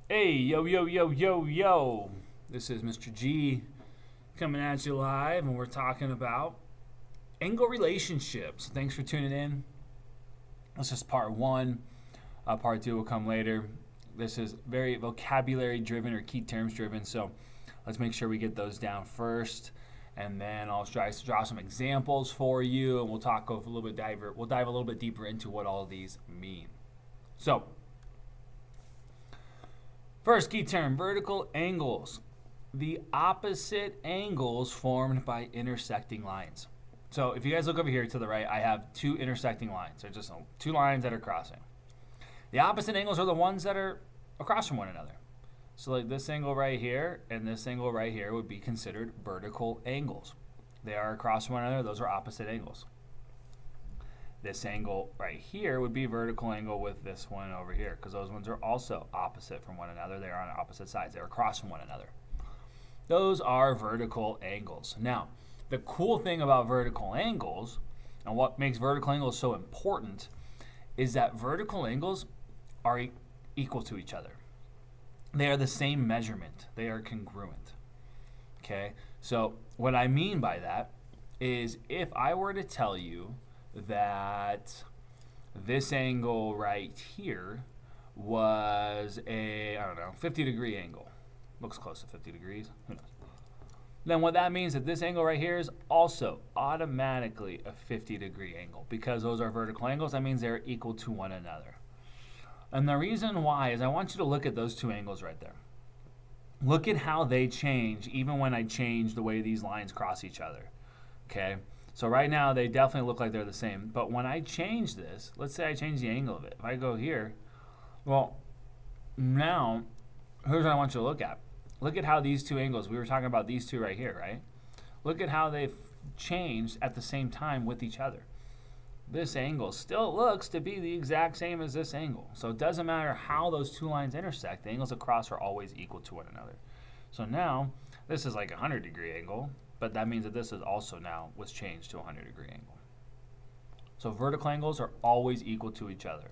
Hey, yo, yo, yo, yo, yo. This is Mr. G coming at you live, and we're talking about angle relationships. Thanks for tuning in. This is part one. Part two will come later. This is very vocabulary driven or key terms driven, so let's make sure we get those down first. And then I'll try to draw some examples for you, and we'll talk a little bit We'll dive a little bit deeper into what all of these mean. So, first key term, vertical angles. The opposite angles formed by intersecting lines. So if you guys look over here to the right, I have two intersecting lines. They're just two lines that are crossing. The opposite angles are the ones that are across from one another. So like this angle right here and this angle right here would be considered vertical angles. They are across from one another. Those are opposite angles. This angle right here would be vertical angle with this one over here, because those ones are also opposite from one another. They're on opposite sides. They're across from one another. Those are vertical angles. Now, the cool thing about vertical angles, and what makes vertical angles so important, is that vertical angles are equal to each other. They are the same measurement. They are congruent. Okay? So what I mean by that is if I were to tell you that this angle right here was a, 50-degree angle. Looks close to 50 degrees. Who knows? Then what that means is that this angle right here is also automatically a 50-degree angle. Because those are vertical angles, that means they're equal to one another. And the reason why is I want you to look at those two angles right there. Look at how they change even when I change the way these lines cross each other. Okay? So right now, they definitely look like they're the same. But when I change this, let's say I change the angle of it. If I go here, well, now, here's what I want you to look at. Look at how these two angles, we were talking about these two right here, right? Look at how they've changed at the same time with each other. This angle still looks to be the exact same as this angle. So it doesn't matter how those two lines intersect. The angles across are always equal to one another. So now, this is like a 100-degree angle. But that means that this is also now was changed to a 100-degree angle. So vertical angles are always equal to each other.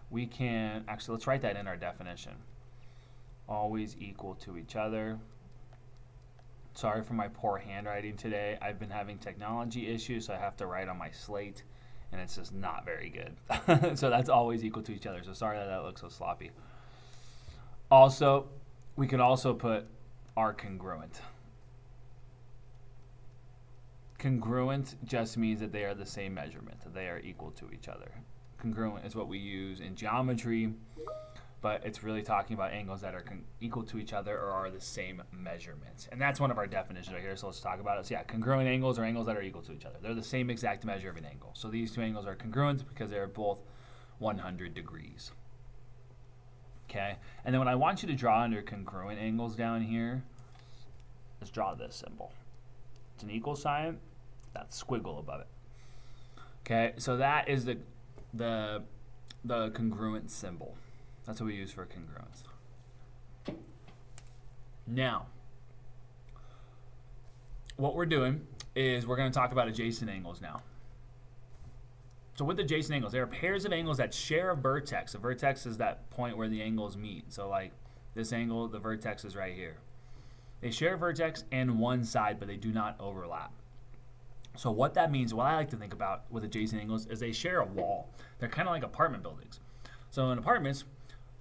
We can, actually, let's write that in our definition. Always equal to each other. Sorry for my poor handwriting today. I've been having technology issues, so I have to write on my slate, and it's just not very good. So that's always equal to each other. So sorry that looks so sloppy. Also, we could also put are congruent. Congruent just means that they are the same measurement, that they are equal to each other. Congruent is what we use in geometry, but it's really talking about angles that are equal to each other or are the same measurement. And that's one of our definitions right here, so let's talk about it. So yeah, congruent angles are angles that are equal to each other. They're the same exact measure of an angle. So these two angles are congruent because they're both 100 degrees. Okay, and then what I want you to draw under congruent angles down here, let's draw this symbol. It's an equal sign, that squiggle above it. Okay, so that is the congruent symbol. That's what we use for congruence. Now, what we're doing is we're going to talk about adjacent angles now. So with adjacent angles, there are pairs of angles that share a vertex. A vertex is that point where the angles meet. So like this angle, the vertex is right here. They share a vertex and one side, but they do not overlap. So what that means, what I like to think about with adjacent angles is they share a wall. They're kind of like apartment buildings. So in apartments,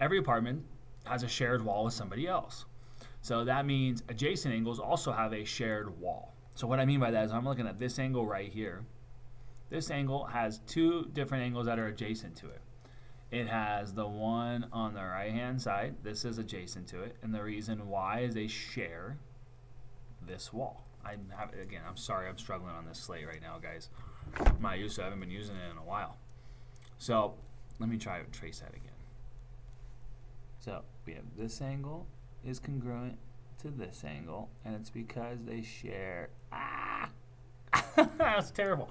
every apartment has a shared wall with somebody else. So that means adjacent angles also have a shared wall. So what I mean by that is I'm looking at this angle right here. This angle has two different angles that are adjacent to it. It has the one on the right-hand side. This is adjacent to it. And the reason why is they share this wall. Again, I'm sorry I'm struggling on this slate right now, guys. I'm not used to it. I haven't been using it in a while. So let me try to trace that again. So we have this angle is congruent to this angle, and it's because they share. That's terrible.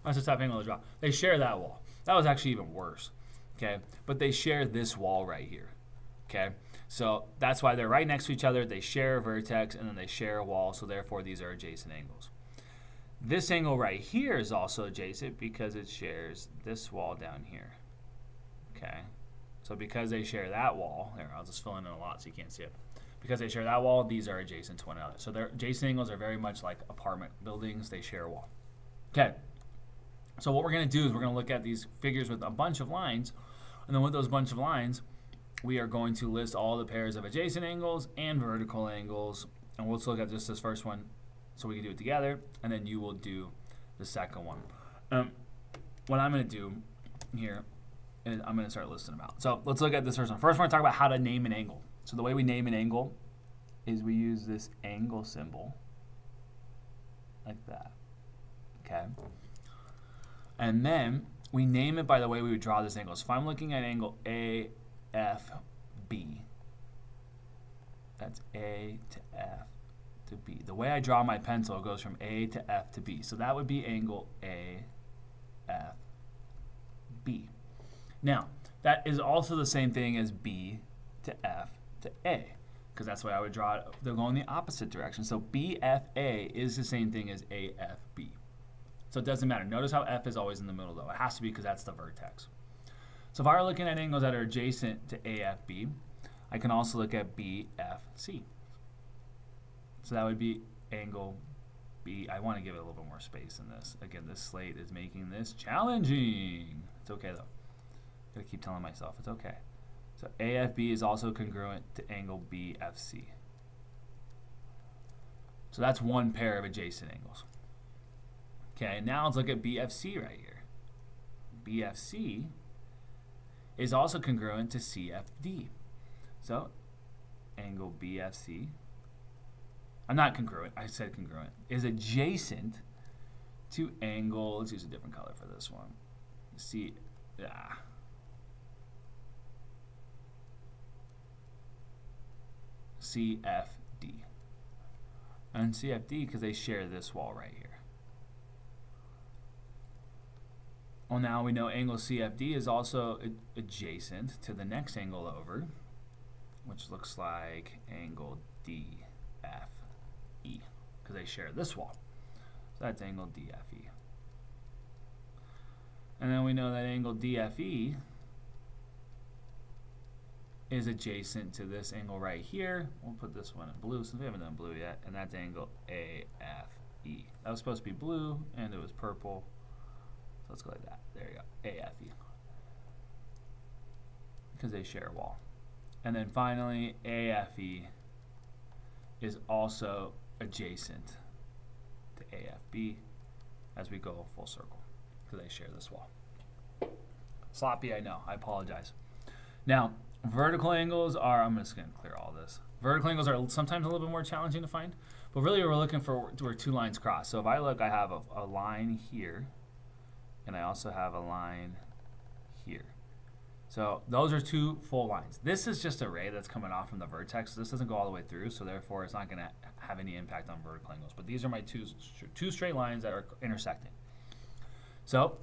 That's a tough angle to draw. They share that wall. That was actually even worse. Okay, but they share this wall right here. Okay, so that's why they're right next to each other. They share a vertex and then they share a wall, so therefore these are adjacent angles. This angle right here is also adjacent because it shares this wall down here. Okay, So because they share that wall, there, I'll just fill in a lot so you can't see it. Because they share that wall, these are adjacent to one another. So their adjacent angles are very much like apartment buildings. They share a wall. Okay. So what we're going to do is we're going to look at these figures with a bunch of lines. And then with those bunch of lines, we are going to list all the pairs of adjacent angles and vertical angles. And we'll look at just this first one so we can do it together. And then you will do the second one. What I'm going to do here is I'm going to start listing them out. So let's look at this first one. First, we're going to talk about how to name an angle. So the way we name an angle is we use this angle symbol like that. Okay. And then we name it by the way we would draw this angle. So if I'm looking at angle AFB, that's A to F to B. The way I draw my pencil goes from A to F to B. So that would be angle AFB. Now, that is also the same thing as B to F to A, because that's why I would draw it. They're going the opposite direction. So BFA is the same thing as AFB. So it doesn't matter. Notice how F is always in the middle, though. It has to be because that's the vertex. So if I were looking at angles that are adjacent to AFB, I can also look at BFC. So that would be angle B. I want to give it a little bit more space in this. Again, this slate is making this challenging. It's okay, though. Gotta keep telling myself it's okay. So AFB is also congruent to angle BFC. So that's one pair of adjacent angles. Okay, now let's look at BFC right here. BFC is also congruent to CFD. So angle BFC, I'm not congruent, I said congruent, is adjacent to angle, let's use a different color for this one. CFD. And CFD because they share this wall right here. Well, now we know angle CFD is also adjacent to the next angle over, which looks like angle DFE, because they share this wall. So that's angle DFE. And then we know that angle DFE is adjacent to this angle right here. We'll put this one in blue since we haven't done blue yet, and that's angle AFE. That was supposed to be blue, and it was purple. So let's go like that. There you go, AFE. Because they share a wall. And then finally, AFE is also adjacent to AFB as we go full circle, because they share this wall. Sloppy, I know. I apologize. Now, vertical angles are, I'm just going to clear all this. Vertical angles are sometimes a little bit more challenging to find, but really we're looking for where two lines cross. So if I look, I have a line here, and I also have a line here. So those are two full lines. This is just a ray that's coming off from the vertex. This doesn't go all the way through, so therefore it's not going to have any impact on vertical angles. But these are my two straight lines that are intersecting. So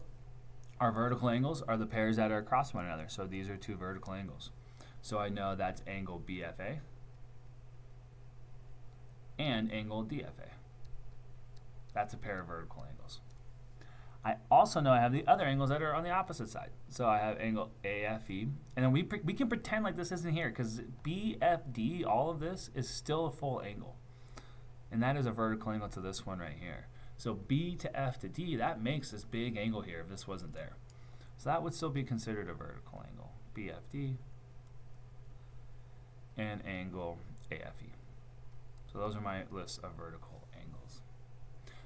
our vertical angles are the pairs that are across one another. So these are two vertical angles. So I know that's angle BFA and angle DFA. That's a pair of vertical angles. I also know I have the other angles that are on the opposite side. So I have angle AFE, and then we can pretend like this isn't here, because BFD, all of this, is still a full angle. And that is a vertical angle to this one right here. So B to F to D, that makes this big angle here if this wasn't there. So that would still be considered a vertical angle. BFD and angle AFE. So those are my list of vertical angles.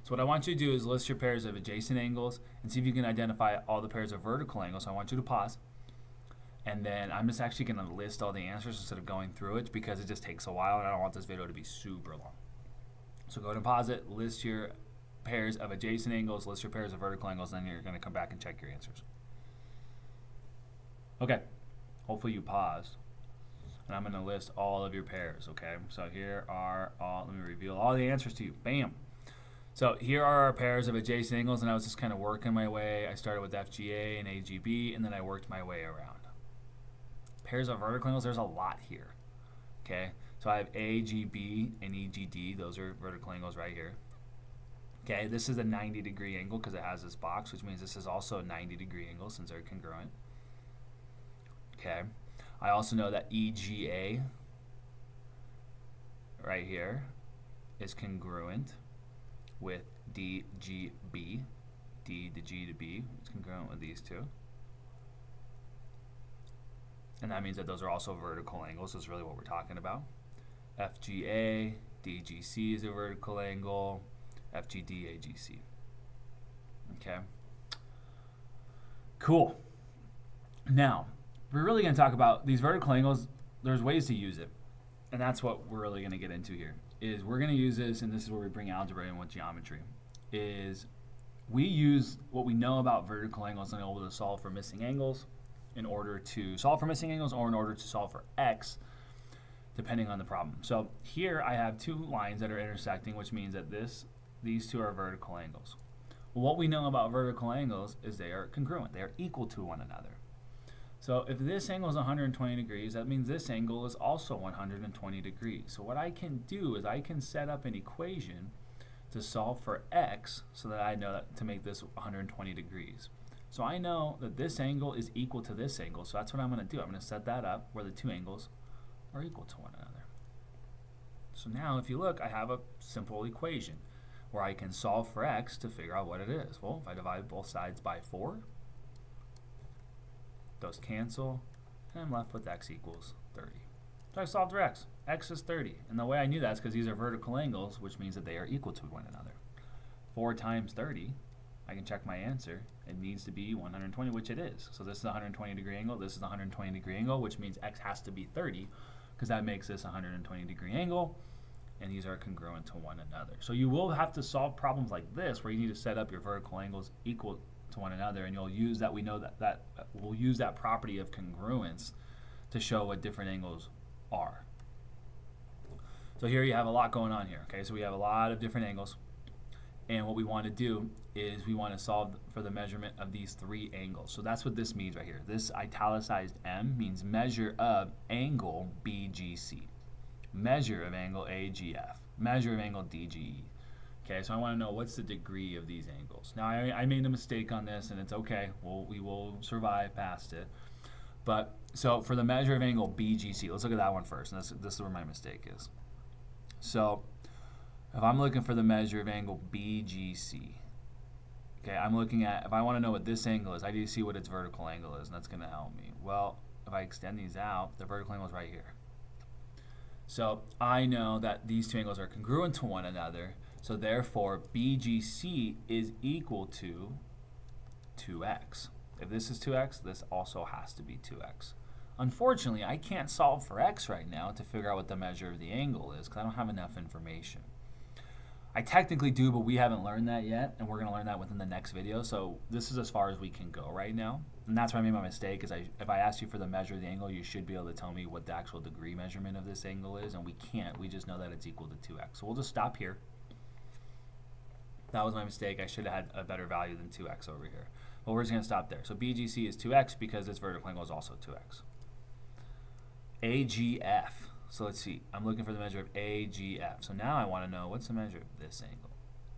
So what I want you to do is list your pairs of adjacent angles and see if you can identify all the pairs of vertical angles. So I want you to pause. And then I'm just actually going to list all the answers instead of going through it, because it just takes a while and I don't want this video to be super long. So go ahead and pause it, list your pairs of adjacent angles, list your pairs of vertical angles, and then you're going to come back and check your answers. Okay, hopefully you paused. And I'm going to list all of your pairs, okay? So here are all, let me reveal all the answers to you. Bam! So here are our pairs of adjacent angles, and I was just kind of working my way. I started with FGA and AGB, and then I worked my way around. Pairs of vertical angles, there's a lot here, okay? So I have AGB and EGD. Those are vertical angles right here. Okay, this is a 90-degree angle because it has this box, which means this is also a 90-degree angle since they're congruent. Okay, I also know that EGA right here is congruent with DGB. D to G to B is congruent with these two. And that means that those are also vertical angles. That's really what we're talking about. FGA, DGC is a vertical angle. FGD, AGC. Okay. Cool. Now, we're really going to talk about these vertical angles. There's ways to use it. And that's what we're really going to get into here. Is we're going to use this, and this is where we bring algebra in with geometry, is we use what we know about vertical angles and able to solve for missing angles in order to solve for missing angles or in order to solve for x, depending on the problem. So here I have two lines that are intersecting, which means that these two are vertical angles. Well, what we know about vertical angles is they are congruent. They are equal to one another. So if this angle is 120 degrees, that means this angle is also 120 degrees. So what I can do is I can set up an equation to solve for x so that I know that to make this 120 degrees. So I know that this angle is equal to this angle, so that's what I'm going to do. I'm going to set that up where the two angles are equal to one another. So now if you look, I have a simple equation where I can solve for x to figure out what it is. Well, if I divide both sides by 4, those cancel, and I'm left with x equals 30. So I solved for x. X is 30. And the way I knew that is because these are vertical angles, which means that they are equal to one another. 4 times 30, I can check my answer. It needs to be 120, which it is. So this is a 120 degree angle. This is a 120 degree angle, which means x has to be 30, because that makes this a 120 degree angle. And these are congruent to one another. So you will have to solve problems like this, where you need to set up your vertical angles equal to one another, and you'll use that. We know that we'll use that property of congruence to show what different angles are. So here you have a lot going on here. Okay, so we have a lot of different angles, and what we want to do is we want to solve for the measurement of these three angles. So that's what this means right here. This italicized M means measure of angle BGC, measure of angle AGF, measure of angle DGE. Okay, so I want to know what's the degree of these angles. Now I made a mistake on this, and it's okay. We will survive past it. But so for the measure of angle BGC, let's look at that one first. And this is where my mistake is. So if I'm looking for the measure of angle BGC, okay, I'm looking at, if I want to know what this angle is, I need to see what its vertical angle is, and that's going to help me. Well, if I extend these out, the vertical angle is right here. So I know that these two angles are congruent to one another, so therefore BGC is equal to 2x. If this is 2x, this also has to be 2x. Unfortunately, I can't solve for x right now to figure out what the measure of the angle is because I don't have enough information. I technically do, but we haven't learned that yet, and we're going to learn that within the next video. So this is as far as we can go right now. And that's where I made my mistake, is if I asked you for the measure of the angle, you should be able to tell me what the actual degree measurement of this angle is, and we can't. We just know that it's equal to 2x. So we'll just stop here. That was my mistake. I should have had a better value than 2x over here. But we're just going to stop there. So BGC is 2x because this vertical angle is also 2x. AGF. So let's see. I'm looking for the measure of AGF. So now I want to know what's the measure of this angle.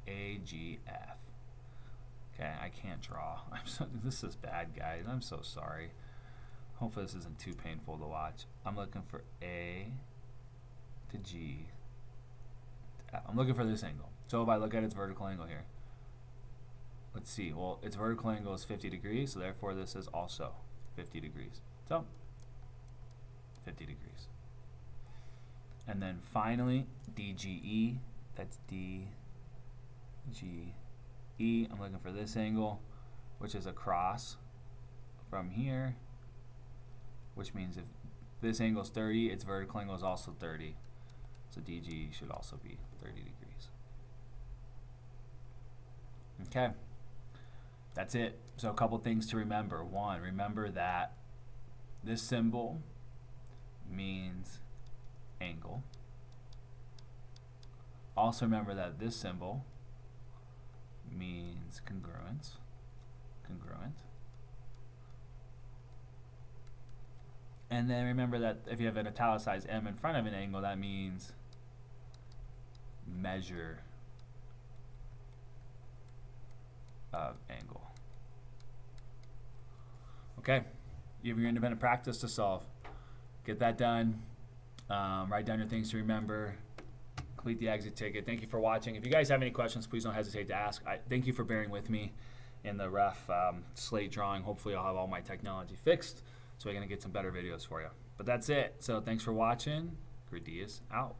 AGF. Okay, I can't draw. This is bad, guys. I'm so sorry. Hopefully this isn't too painful to watch. I'm looking for A to G to F. I'm looking for this angle. So if I look at its vertical angle here, let's see. Well, its vertical angle is 50 degrees, so therefore this is also 50 degrees. So 50 degrees. And then finally, DGE, that's DGE. I'm looking for this angle, which is across from here, which means if this angle is 30, its vertical angle is also 30. So DGE should also be 30 degrees. Okay, that's it. So a couple things to remember. One, remember that this symbol means angle. Also remember that this symbol means congruence. Congruent. And then remember that if you have an italicized M in front of an angle, that means measure of angle. Okay, you have your independent practice to solve. get that done. Write down your things to remember. Complete the exit ticket. Thank you for watching. If you guys have any questions, please don't hesitate to ask. Thank you for bearing with me in the rough slate drawing. Hopefully I'll have all my technology fixed so we're going to get some better videos for you. But that's it. So thanks for watching. Gradius out.